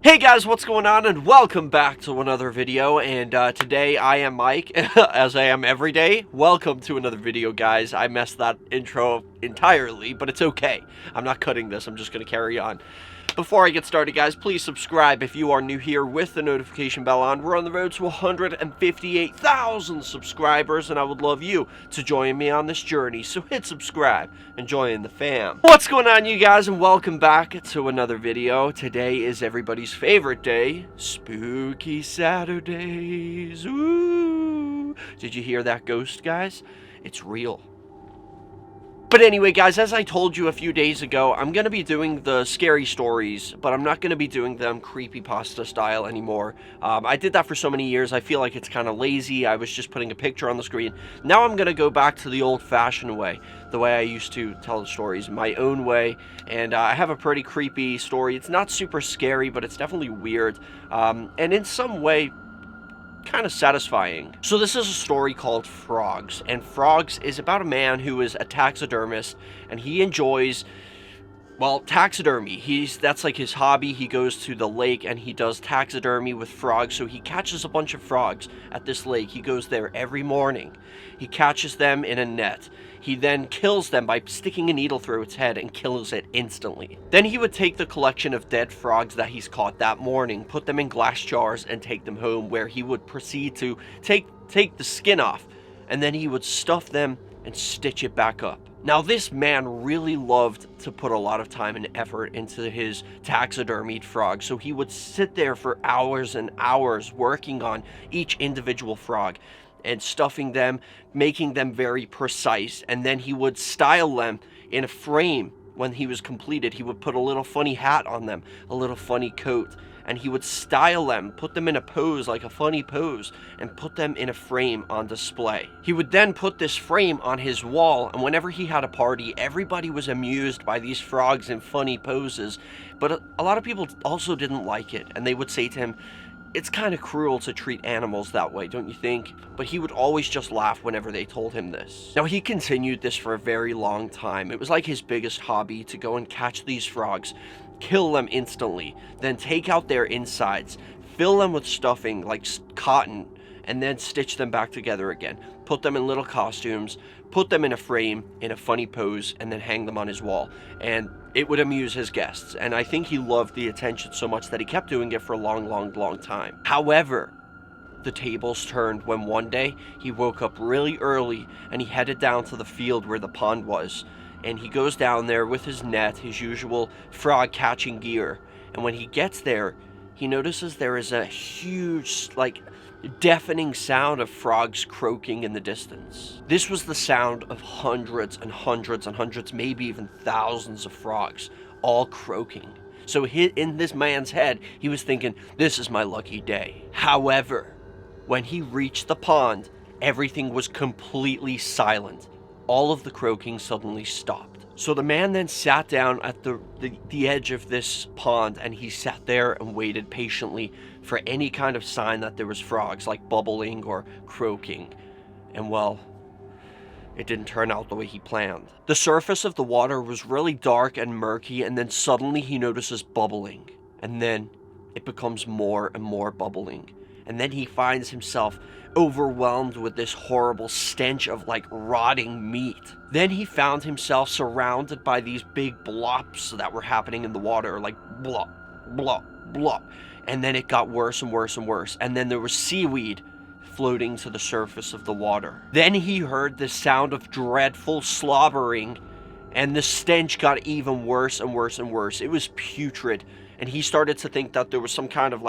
Hey guys, what's going on, and welcome back to another video. And today I am Mike, as I am every day. Welcome to another video, guys. I messed that intro entirely, but it's okay. I'm not cutting this, I'm just gonna carry on. Before I get started, guys, please subscribe if you are new here with the notification bell on. We're on the road to 158,000 subscribers, and I would love you to join me on this journey. So hit subscribe and join the fam. What's going on, you guys, and welcome back to another video. Today is everybody's favorite day, Spooky Saturdays. Ooh! Did you hear that ghost, guys? It's real. But anyway, guys, as I told you a few days ago, I'm going to be doing the scary stories, but I'm not going to be doing them creepypasta style anymore. I did that for so many years, I feel like it's kind of lazy. I was just putting a picture on the screen. Now I'm going to go back to the old-fashioned way, the way I used to tell the stories, my own way. And I have a pretty creepy story. It's not super scary, but it's definitely weird. And in some way, kind of satisfying. So this is a story called Frogs, and Frogs is about a man who is a taxidermist, and he enjoys, well, taxidermy. That's like his hobby. He goes to the lake and he does taxidermy with frogs. So he catches a bunch of frogs at this lake. He goes there every morning. He catches them in a net. He then kills them by sticking a needle through its head and kills it instantly. Then he would take the collection of dead frogs that he's caught that morning, put them in glass jars, and take them home, where he would proceed to take the skin off, and then he would stuff them and stitch it back up. Now, this man really loved to put a lot of time and effort into his taxidermied frog, so he would sit there for hours and hours working on each individual frog and stuffing them, making them very precise, and then he would style them in a frame. When he was completed, he would put a little funny hat on them, a little funny coat, and he would style them, put them in a pose, like a funny pose, and put them in a frame on display. He would then put this frame on his wall, and whenever he had a party, everybody was amused by these frogs in funny poses. But a lot of people also didn't like it, and they would say to him, "It's kind of cruel to treat animals that way, don't you think?" But he would always just laugh whenever they told him this. Now, he continued this for a very long time. It was like his biggest hobby to go and catch these frogs, kill them instantly, then take out their insides, fill them with stuffing like cotton, and then stitch them back together again. Put them in little costumes, put them in a frame, in a funny pose, and then hang them on his wall. And it would amuse his guests. And I think he loved the attention so much that he kept doing it for a long time. However, the tables turned when one day he woke up really early and he headed down to the field where the pond was. And he goes down there with his net, his usual frog catching gear. And when he gets there, he notices there is a huge, deafening sound of frogs croaking in the distance. This was the sound of hundreds and hundreds and hundreds, maybe even thousands of frogs, all croaking. So in this man's head, he was thinking, this is my lucky day. However, when he reached the pond, everything was completely silent. All of the croaking suddenly stopped. So the man then sat down at the edge of this pond, and he sat there and waited patiently for any kind of sign that there was frogs, like bubbling or croaking. And well, it didn't turn out the way he planned. The surface of the water was really dark and murky, and then suddenly he notices bubbling. And then it becomes more and more bubbling. And then he finds himself overwhelmed with this horrible stench of rotting meat. Then he found himself surrounded by these big blops that were happening in the water, like blop, blop, blop. And then it got worse and worse and worse. And then there was seaweed floating to the surface of the water. Then he heard the sound of dreadful slobbering, and the stench got even worse and worse and worse. It was putrid. And he started to think that there was some kind of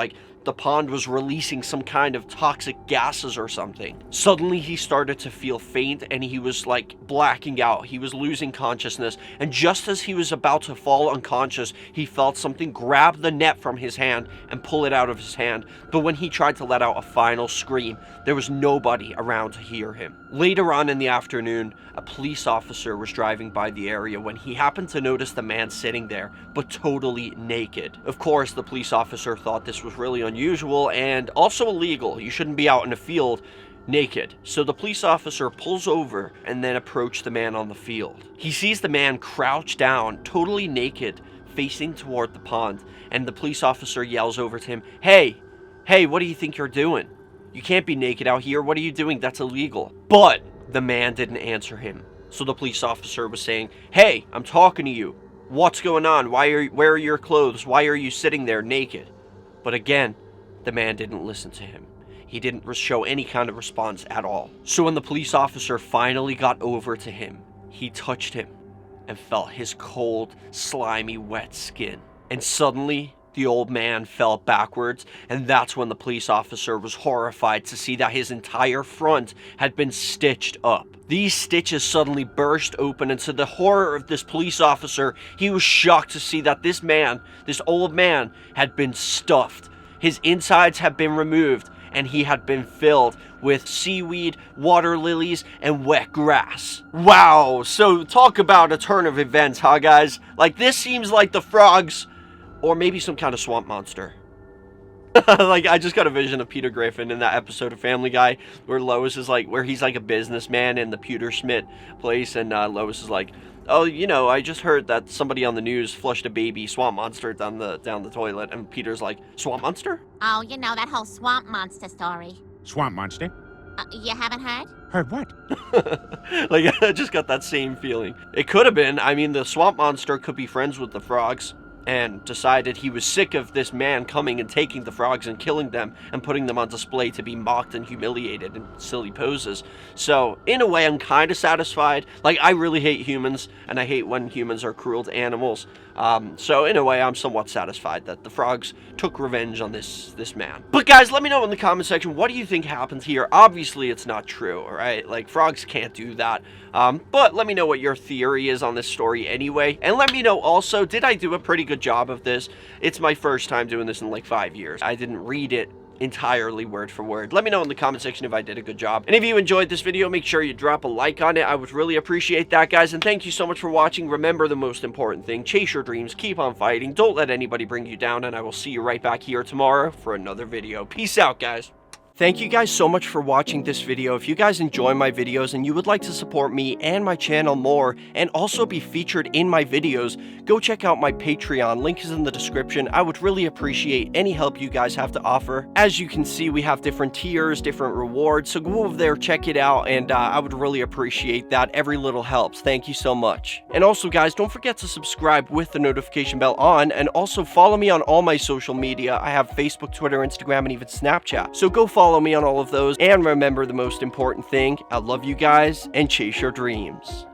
the pond was releasing some kind of toxic gases or something. Suddenly he started to feel faint, and he was blacking out. He was losing consciousness, and just as he was about to fall unconscious, he felt something grab the net from his hand and pull it out of his hand. But when he tried to let out a final scream, there was nobody around to hear him. Later on in the afternoon, a police officer was driving by the area when he happened to notice the man sitting there, but totally naked. Of course, the police officer thought this was really unusual and also illegal. You shouldn't be out in a field naked. So the police officer pulls over and then approached the man on the field. He sees the man crouched down, totally naked, facing toward the pond, and the police officer yells over to him, Hey, what do you think you're doing? You can't be naked out here. What are you doing? That's illegal. But the man didn't answer him. So the police officer was saying, Hey, I'm talking to you. What's going on? Where are your clothes? Why are you sitting there naked? But again, the man didn't listen to him. He didn't show any kind of response at all. So when the police officer finally got over to him, he touched him and felt his cold, slimy, wet skin. And suddenly, the old man fell backwards, and that's when the police officer was horrified to see that his entire front had been stitched up. These stitches suddenly burst open, and to the horror of this police officer, he was shocked to see that this old man, had been stuffed. His insides had been removed, and he had been filled with seaweed, water lilies, and wet grass. Wow, so talk about a turn of events, huh guys? Like, this seems like the frogs, or maybe some kind of swamp monster. Like, I just got a vision of Peter Griffin in that episode of Family Guy where Lois is like, where he's like a businessman in the Peter Schmidt place, and Lois is like, oh, I just heard that somebody on the news flushed a baby swamp monster down the toilet, and Peter's like, swamp monster? Oh, that whole swamp monster story. Swamp monster? You haven't heard? Heard what? Like, I just got that same feeling. It could have been, the swamp monster could be friends with the frogs, and decided he was sick of this man coming and taking the frogs and killing them and putting them on display to be mocked and humiliated in silly poses. So, in a way, I'm kind of satisfied. Like, I really hate humans, and I hate when humans are cruel to animals. So, in a way, I'm somewhat satisfied that the frogs took revenge on this man. But guys, let me know in the comment section, what do you think happened here? Obviously, it's not true, alright? Like, frogs can't do that. But let me know what your theory is on this story anyway. And let me know also, did I do a pretty good job of this? It's my first time doing this in like 5 years. I didn't read it entirely word for word. Let me know in the comment section if I did a good job. And if you enjoyed this video, make sure you drop a like on it. I would really appreciate that, guys. And thank you so much for watching. Remember the most important thing, chase your dreams, keep on fighting, don't let anybody bring you down, and I will see you right back here tomorrow for another video. Peace out, guys. Thank you guys so much for watching this video. If you guys enjoy my videos and you would like to support me and my channel more and also be featured in my videos, go check out my Patreon. Link is in the description. I would really appreciate any help you guys have to offer. As you can see, we have different tiers, different rewards, so go over there, check it out, and I would really appreciate that. Every little helps. Thank you so much. And also, guys, don't forget to subscribe with the notification bell on, and also follow me on all my social media. I have Facebook, Twitter, Instagram, and even Snapchat. So go follow me on all of those, and remember the most important thing, I love you guys, and chase your dreams.